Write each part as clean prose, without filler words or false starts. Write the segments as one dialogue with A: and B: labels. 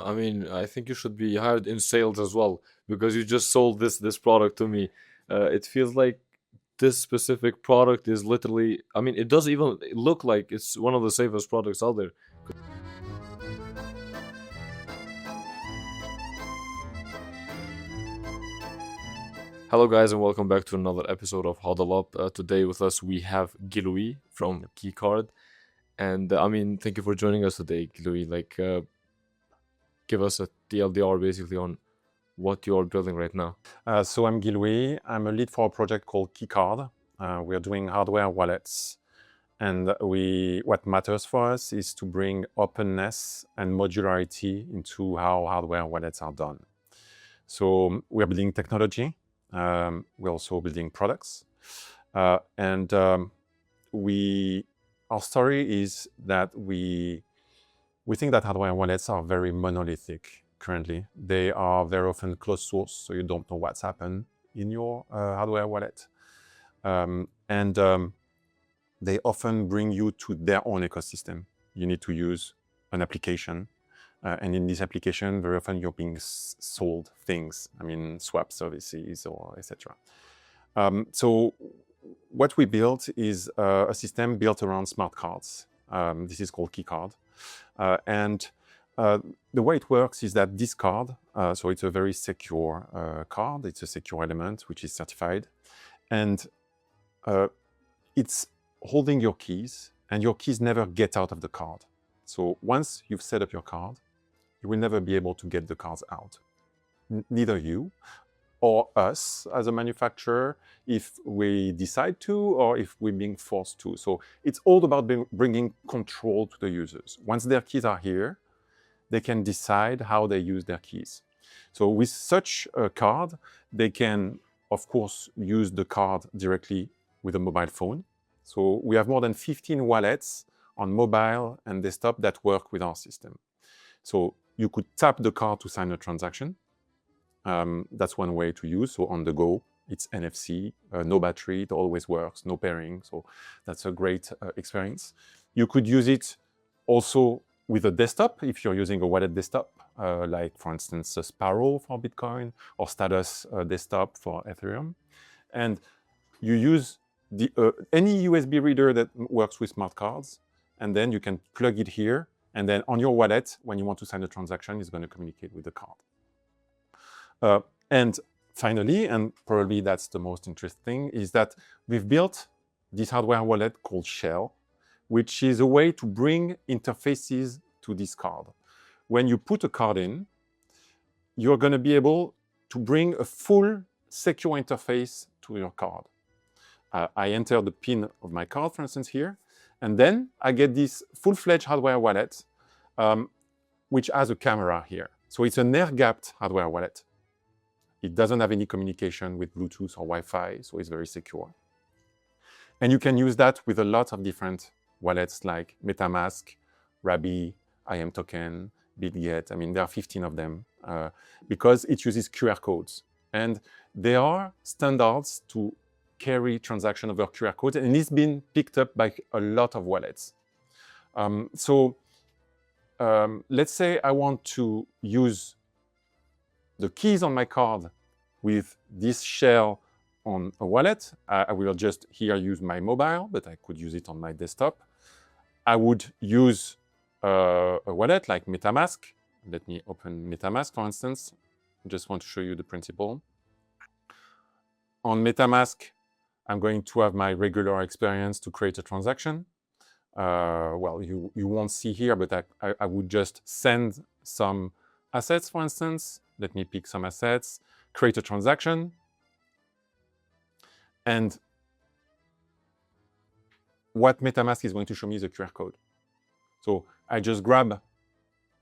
A: I mean, I think you should be hired in sales as well because you just sold this product to me. It feels like this specific product is literally. I mean, it doesn't even look like it's one of the safest products out there. Hello, guys, and welcome back to another episode of Huddle Up. Today with us we have Gilui from Keycard, and I mean, thank you for joining us today, Gilui. Give us a TLDR basically on what you're building right now.
B: So I'm Gilui. I'm a lead for a project called Keycard. We're doing hardware wallets. And what matters for us is to bring openness and modularity into how hardware wallets are done. So we're building technology. We're also building products. Our story is that we think that hardware wallets are very monolithic currently. They are very often closed source, so you don't know what's happened in your hardware wallet. They often bring you to their own ecosystem. You need to use an application. And in this application, very often you're being sold things, I mean, swap services or etc. So what we built is a system built around smart cards. This is called Keycard. The way it works is that this card, so it's a very secure card, it's a secure element which is certified, and it's holding your keys, and your keys never get out of the card. So once you've set up your card, you will never be able to get the cards out. Neither you or us as a manufacturer, if we decide to, or if we're being forced to. So it's all about bringing control to the users. Once their keys are here, they can decide how they use their keys. So with such a card, they can, of course, use the card directly with a mobile phone. So we have more than 15 wallets on mobile and desktop that work with our system. So you could tap the card to sign a transaction. That's one way to use. So on the go, it's NFC, no battery, it always works, no pairing. So that's a great experience. You could use it also with a desktop if you're using a wallet desktop, like for instance, a Sparrow for Bitcoin or Status desktop for Ethereum. And you use any USB reader that works with smart cards, and then you can plug it here, and then on your wallet, when you want to sign a transaction, it's going to communicate with the card. And finally, and probably that's the most interesting, is that we've built this hardware wallet called Shell, which is a way to bring interfaces to this card. When you put a card in, you're going to be able to bring a full secure interface to your card. I enter the PIN of my card, for instance, here, and then I get this full-fledged hardware wallet, which has a camera here. So it's an air-gapped hardware wallet. It doesn't have any communication with Bluetooth or Wi-Fi, so it's very secure. And you can use that with a lot of different wallets like MetaMask, Rabby, IMToken, BitGet. I mean, there are 15 of them because it uses QR codes. And there are standards to carry transaction over QR codes, and it's been picked up by a lot of wallets. Let's say I want to use the keys on my card with this shell on a wallet. I will just here use my mobile, but I could use it on my desktop. I would use a wallet like MetaMask. Let me open MetaMask, for instance. I just want to show you the principle. On MetaMask, I'm going to have my regular experience to create a transaction. Well, you won't see here, but I would just send some assets, for instance. Let me pick some assets, create a transaction. And what MetaMask is going to show me is a QR code. So I just grab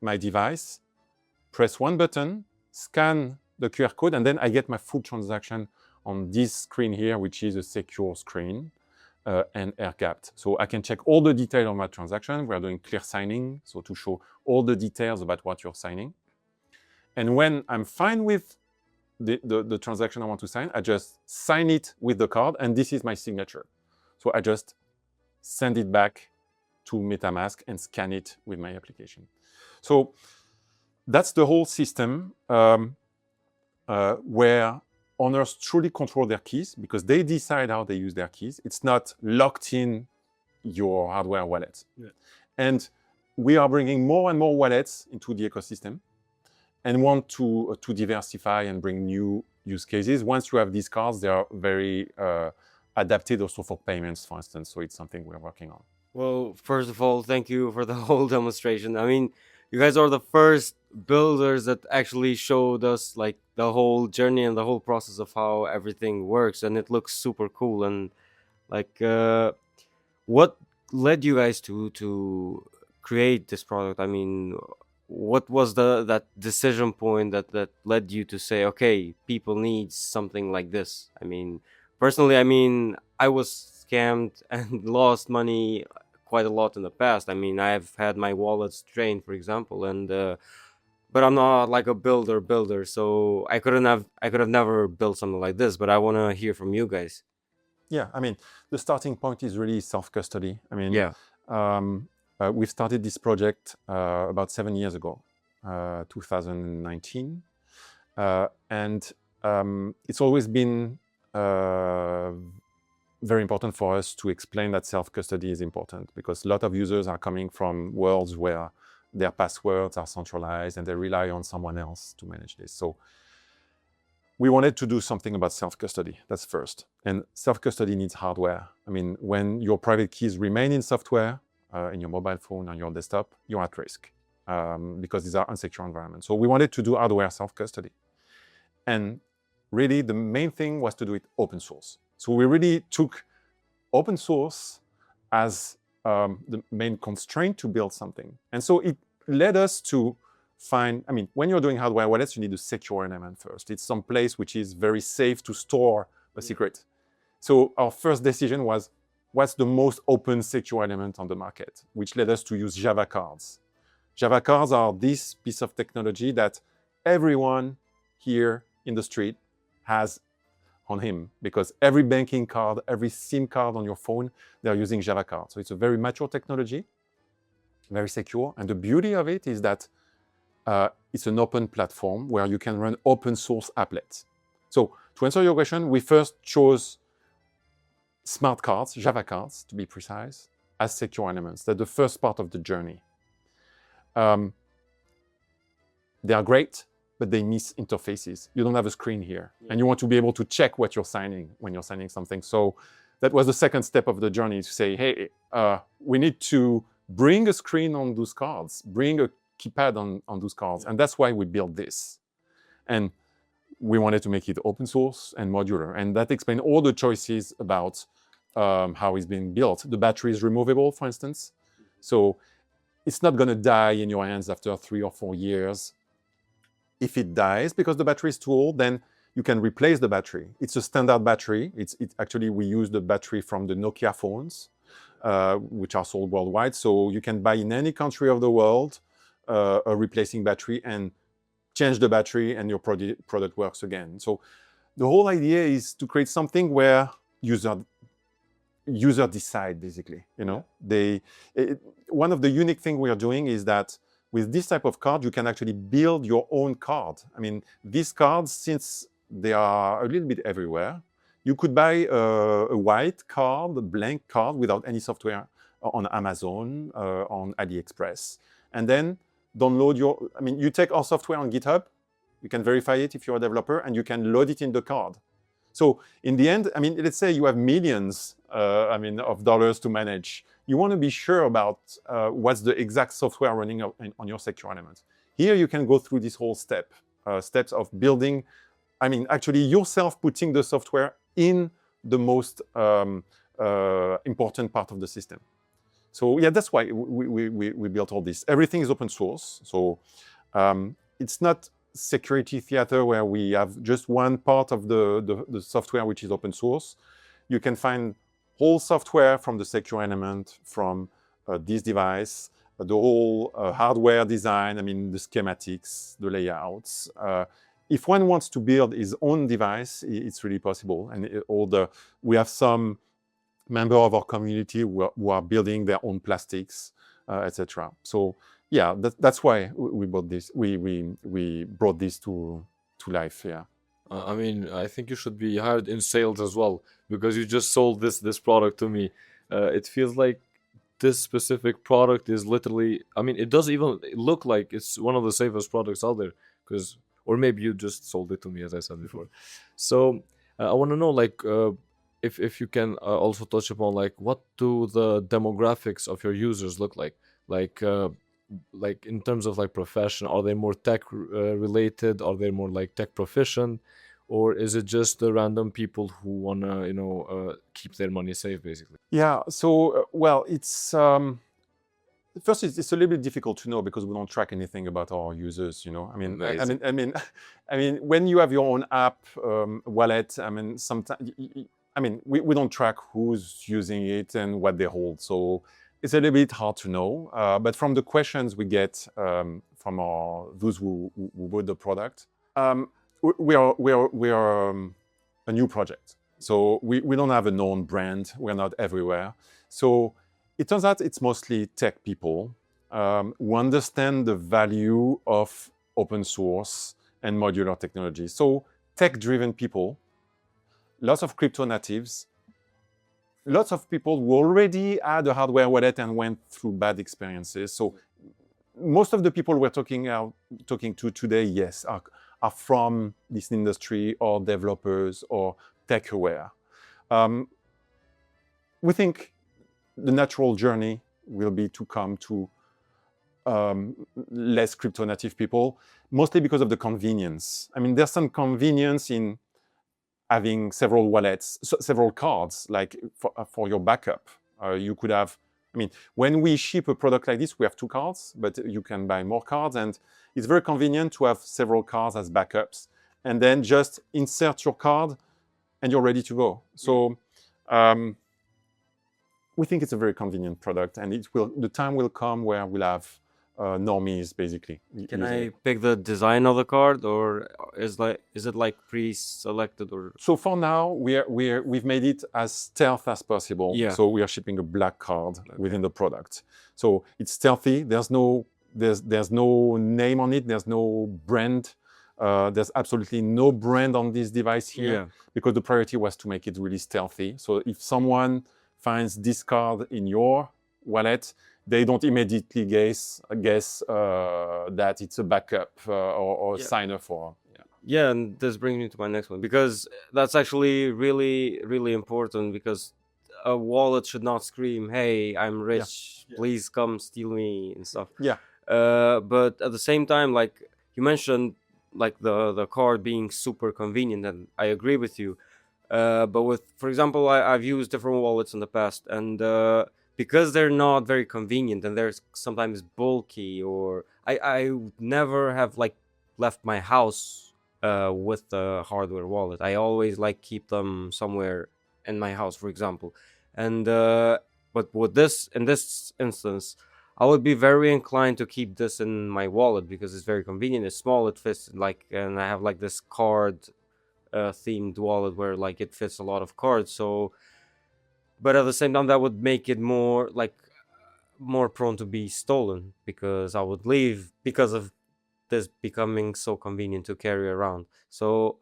B: my device, press one button, scan the QR code, and then I get my full transaction on this screen here, which is a secure screen and air-gapped. So I can check all the details on my transaction. We're doing clear signing, so to show all the details about what you're signing. And when I'm fine with the transaction I want to sign, I just sign it with the card, and this is my signature. So I just send it back to MetaMask and scan it with my application. So that's the whole system where owners truly control their keys because they decide how they use their keys. It's not locked in your hardware wallet.
C: Yeah.
B: And we are bringing more and more wallets into the ecosystem and want to diversify and bring new use cases. Once you have these cards, they are very adapted also for payments, for instance. So it's something we're working on.
C: Well, first of all, thank you for the whole demonstration. I mean, you guys are the first builders that actually showed us like the whole journey and the whole process of how everything works, and it looks super cool. And like, what led you guys to create this product? I mean, what was that decision point that led you to say, okay, people need something like this? I mean, personally, I mean, I was scammed and lost money quite a lot in the past. I mean, I've had my wallets drained, for example, and but I'm not like a builder, so I could have never built something like this. But I want to hear from you guys.
B: Yeah, I mean, the starting point is really self-custody. I mean,
C: Yeah.
B: we've started this project about 7 years ago, 2019. And it's always been very important for us to explain that self-custody is important because a lot of users are coming from worlds where their passwords are centralized and they rely on someone else to manage this. So we wanted to do something about self-custody. That's first. And self-custody needs hardware. I mean, when your private keys remain in software, in your mobile phone, on your desktop, you're at risk because these are unsecure environments. So we wanted to do hardware self-custody. And really, the main thing was to do it open source. So we really took open source as the main constraint to build something. And so it led us to find, I mean, when you're doing hardware wallets, you need a secure element first. It's some place which is very safe to store a secret. So our first decision was, what's the most open secure element on the market, which led us to use Java cards. Java cards are this piece of technology that everyone here in the street has on him because every banking card, every SIM card on your phone, they're using Java cards. So it's a very mature technology, very secure. And the beauty of it is that it's an open platform where you can run open source applets. So to answer your question, we first chose smart cards, Java cards to be precise, as secure elements. That's the first part of the journey. They are great, but they miss interfaces. You don't have a screen here. And you want to be able to check what you're signing when you're signing something. So that was the second step of the journey to say, hey, we need to bring a screen on those cards, bring a keypad on those cards. And that's why we built this. And we wanted to make it open source and modular. And that explained all the choices about how it's being built. The battery is removable, for instance. So it's not going to die in your hands after 3 or 4 years. If it dies because the battery is too old, then you can replace the battery. It's a standard battery. Actually, we use the battery from the Nokia phones, which are sold worldwide. So you can buy in any country of the world a replacing battery and change the battery and your product works again. So the whole idea is to create something where user decide, basically. You know, one of the unique things we are doing is that with this type of card, you can actually build your own card. I mean, these cards, since they are a little bit everywhere, you could buy a white card, a blank card without any software on Amazon, on AliExpress, and then download you take our software on GitHub, you can verify it if you're a developer, and you can load it in the card. So in the end, I mean, let's say you have millions, of dollars to manage. You want to be sure about what's the exact software running on your secure elements. Here you can go through this whole steps of building, actually yourself putting the software in the most important part of the system. So yeah, that's why we built all this. Everything is open source. So it's not security theater where we have just one part of the software which is open source. You can find whole software from the secure element, from this device, the whole hardware design, the schematics, the layouts. If one wants to build his own device, it's really possible. And we have some member of our community who are building their own plastics, etc. So yeah, that's why we bought this. We brought this to life. Yeah.
A: I mean, I think you should be hired in sales as well because you just sold this product to me. It feels like this specific product is literally. I mean, it doesn't even look like it's one of the safest products out there. Because, or maybe you just sold it to me, as I said before. So I want to know, like, if you can also touch upon, like, what do the demographics of your users look like? Like in terms of like profession, are they more tech related? Are they more like tech proficient? Or is it just the random people who wanna, keep their money safe, basically?
B: Yeah. So well, it's first it's a little bit difficult to know because we don't track anything about our users. I mean,
A: Amazing.
B: I mean, when you have your own app wallet, I mean, sometimes I mean, we don't track who's using it and what they hold. So it's a little bit hard to know. But from the questions we get from those who bought the product, we are a new project. So we don't have a known brand. We're not everywhere. So it turns out it's mostly tech people who understand the value of open source and modular technology. So tech-driven people, lots of crypto natives, lots of people who already had a hardware wallet and went through bad experiences. So most of the people we're talking to today, yes, are from this industry or developers or tech aware. We think the natural journey will be to come to less crypto native people, mostly because of the convenience. I mean, there's some convenience in having several wallets, several cards, like for your backup. You could have, I mean, when we ship a product like this, we have 2 cards, but you can buy more cards. And it's very convenient to have several cards as backups. And then just insert your card and you're ready to go. So we think it's a very convenient product. And the time will come where we'll have normies, basically.
C: Can I pick the design of the card, or is it like pre-selected? Or
B: so for now we've made it as stealth as possible.
C: Yeah.
B: So we are shipping a black card within the product. So it's stealthy. There's no name on it. There's no brand. There's absolutely no brand on this device here because the priority was to make it really stealthy. So if someone finds this card in your wallet, they don't immediately guess that it's a backup or a signer for.
C: Yeah, and this brings me to my next one, because that's actually really, really important, because a wallet should not scream, "Hey, I'm rich, please come steal me," and stuff.
B: Yeah.
C: But at the same time, like you mentioned, like the card being super convenient, and I agree with you. But with, for example, I've used different wallets in the past, and because they're not very convenient and they're sometimes bulky, or I never have like left my house with the hardware wallet. I always like keep them somewhere in my house, for example. And but with in this instance, I would be very inclined to keep this in my wallet because it's very convenient. It's small, it fits, like, and I have like this card themed wallet where like it fits a lot of cards. So, but at the same time, that would make it more prone to be stolen, because I would leave because of this becoming so convenient to carry around. So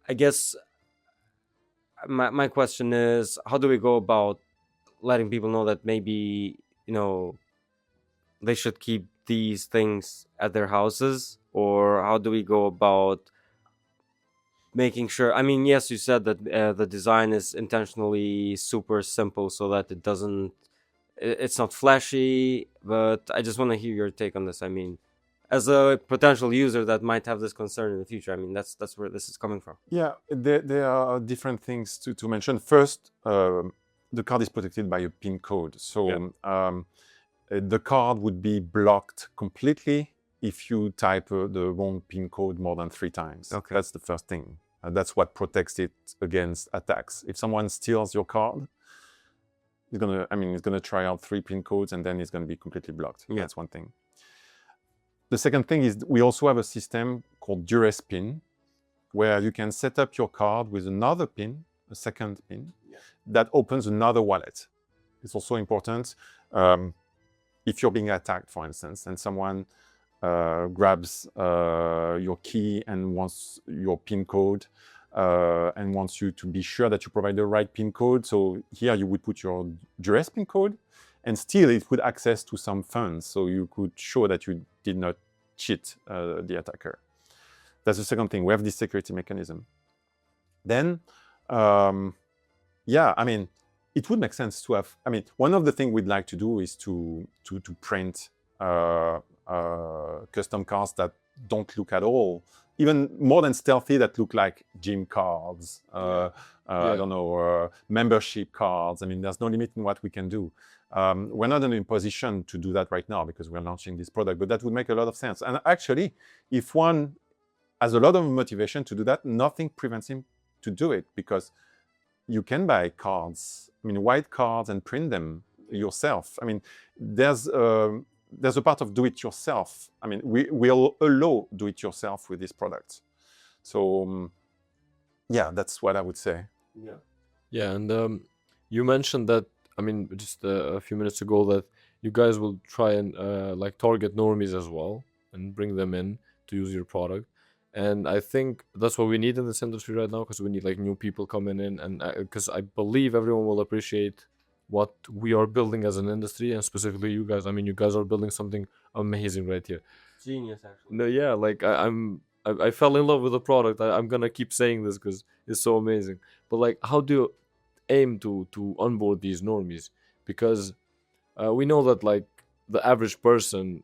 C: I guess my question is, how do we go about letting people know that maybe, they should keep these things at their houses? Or how do we go about making sure, I mean, yes, you said that the design is intentionally super simple so that it's not flashy, but I just want to hear your take on this. I mean, as a potential user that might have this concern in the future, I mean, that's where this is coming from.
B: Yeah, there are different things to mention. First, the card is protected by a PIN code. So the card would be blocked completely if you type the wrong PIN code more than 3 times.
C: Okay.
B: That's the first thing. That's what protects it against attacks. If someone steals your card, it's gonna try out 3 PIN codes and then it's gonna be completely blocked.
C: Yeah.
B: That's one thing. The second thing is we also have a system called duress PIN, where you can set up your card with another PIN, a second PIN, that opens another wallet. It's also important. if you're being attacked, for instance, and someone grabs your key and wants your PIN code and wants you to be sure that you provide the right PIN code. So here you would put your duress PIN code, and still it would access to some funds, so you could show that you did not cheat the attacker. That's the second thing. We have this security mechanism. Then, yeah, I mean, it would make sense to have. I mean, one of the things we'd like to do is to print custom cards that don't look at all, even more than stealthy, that look like gym cards. I don't know, membership cards. I mean, there's no limit in what we can do. We're not in a position to do that right now because we're launching this product, but that would make a lot of sense. And actually, if one has a lot of motivation to do that, nothing prevents him to do it, because you can buy cards, I mean, white cards, and print them yourself. I mean, there's a part of do-it-yourself. I mean, we'll allow do-it-yourself with this product. So, yeah, that's what I would say.
A: Yeah, and you mentioned that, I mean, just a few minutes ago, that you guys will try and like target normies as well and bring them in to use your product. And I think that's what we need in this industry right now, because we need like new people coming in, and because I believe everyone will appreciate what we are building as an industry, and specifically you guys. I mean, you guys are building something amazing right here.
C: Genius, actually.
A: No, yeah, like I fell in love with the product. I'm gonna keep saying this because it's so amazing. But like, how do you aim to onboard these normies? Because we know that like the average person,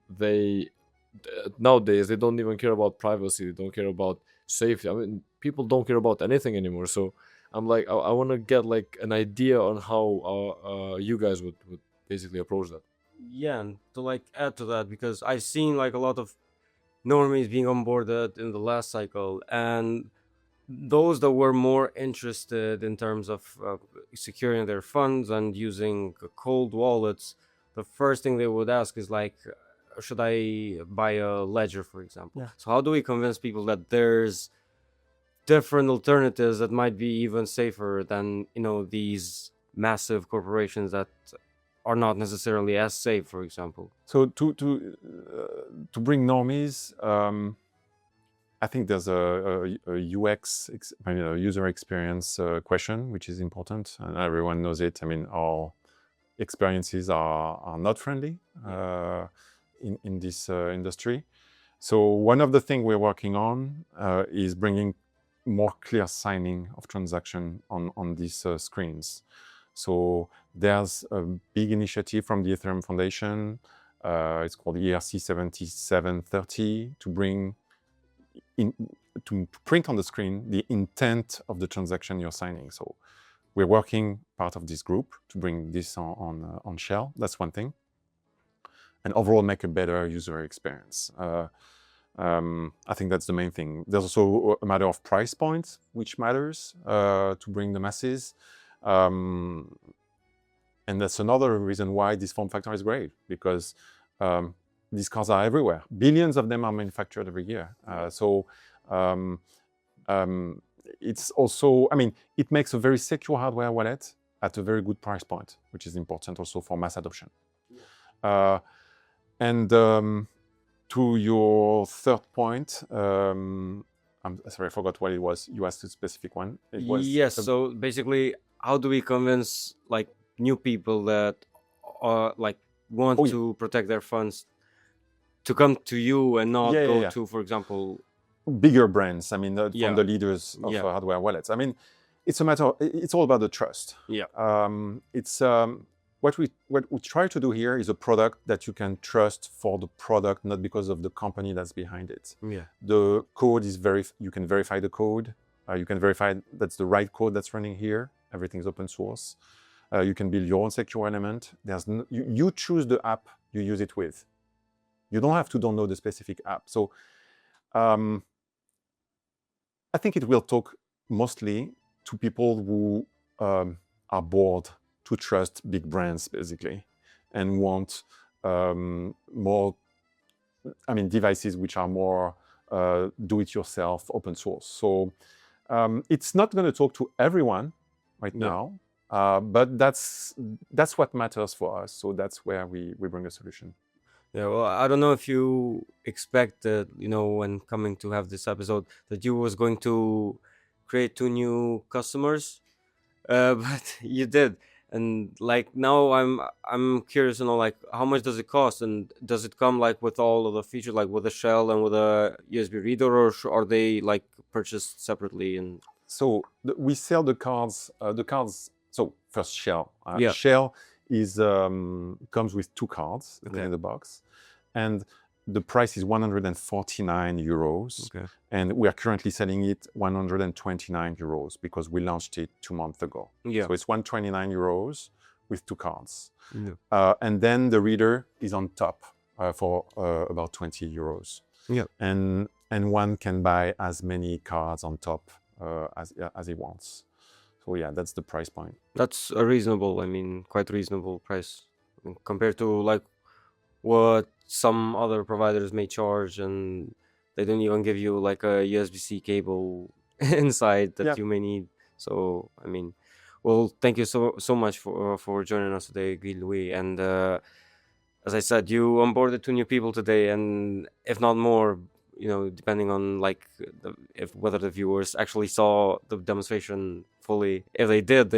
A: nowadays they don't even care about privacy. They don't care about safety. I mean, people don't care about anything anymore. So I'm like, I want to get like an idea on how you guys would basically approach that.
C: Yeah, and to like add to that, because I've seen like a lot of normies being onboarded in the last cycle, and those that were more interested in terms of securing their funds and using cold wallets, the first thing they would ask is like, should I buy a ledger, for example?
D: Yeah.
C: So how do we convince people that there's different alternatives that might be even safer than, you know, these massive corporations that are not necessarily as safe, for example?
B: So to bring normies, I think there's a UX, I mean, a user experience question, which is important, and everyone knows it. I mean, our experiences are not friendly in this industry. So one of the things we're working on is bringing more clear signing of transaction on these screens. So there's a big initiative from the Ethereum Foundation. It's called ERC 7730 to bring to print on the screen the intent of the transaction you're signing. So we're working part of this group to bring this on Shell. That's one thing. And overall make a better user experience. I think that's the main thing. There's also a matter of price points, which matters to bring the masses. And that's another reason why this form factor is great, because these cars are everywhere. Billions of them are manufactured every year. It's also, I mean, it makes a very secure hardware wallet at a very good price point, which is important also for mass adoption. And to your third point, I'm sorry, I forgot what it was. You asked a specific one. It was
C: Yes, so basically, how do we convince like new people that like want to protect their funds to come to you and not go to, for example,
B: bigger brands? I mean, from the leaders of hardware wallets. I mean, it's a matter. It's all about the trust. It's what we try to do here is a product that you can trust for the product, not because of the company that's behind it. The code is you can verify the code. You can verify that's the right code that's running here. Everything's open source. You can build your own secure element. You choose the app you use it with. You don't have to download the specific app. So I think it will talk mostly to people who are bored to trust big brands, basically, and want more, I mean, devices which are more do-it-yourself, open source. So it's not going to talk to everyone right now, But that's what matters for us. So that's where we bring a solution.
C: Yeah, well, I don't know if you expected, when coming to have this episode, that you was going to create 2 new customers, but you did. And like now, I'm curious to know, like, how much does it cost, and does it come like with all of the features, like with a shell and with a USB reader, or are they like purchased separately? And
B: So we sell the cards. So first shell.
C: Yeah.
B: Shell is comes with 2 cards
C: Okay.
B: in the box, and the price is 149 euros.
C: Okay.
B: And we are currently selling it 129 euros because we launched it 2 months ago.
C: Yeah.
B: So it's 129 euros with 2 cards.
C: Yeah.
B: And then the reader is on top for about 20 euros.
C: Yeah.
B: And one can buy as many cards on top as he wants. So yeah, that's the price point.
C: That's a reasonable, quite reasonable price, compared to like what some other providers may charge, and they don't even give you like a USB-C cable inside that
B: Yeah.
C: you may need. So well, thank you so much for joining us today, Guy Louis. And as I said, you onboarded 2 new people today, and if not more, depending on like whether the viewers actually saw the demonstration fully. If they did,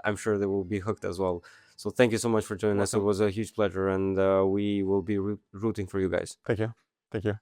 C: I'm sure they will be hooked as well. So thank you so much for joining us. It
B: Welcome.
C: was a huge pleasure, and we will be rooting for you guys.
B: Thank you. Thank you.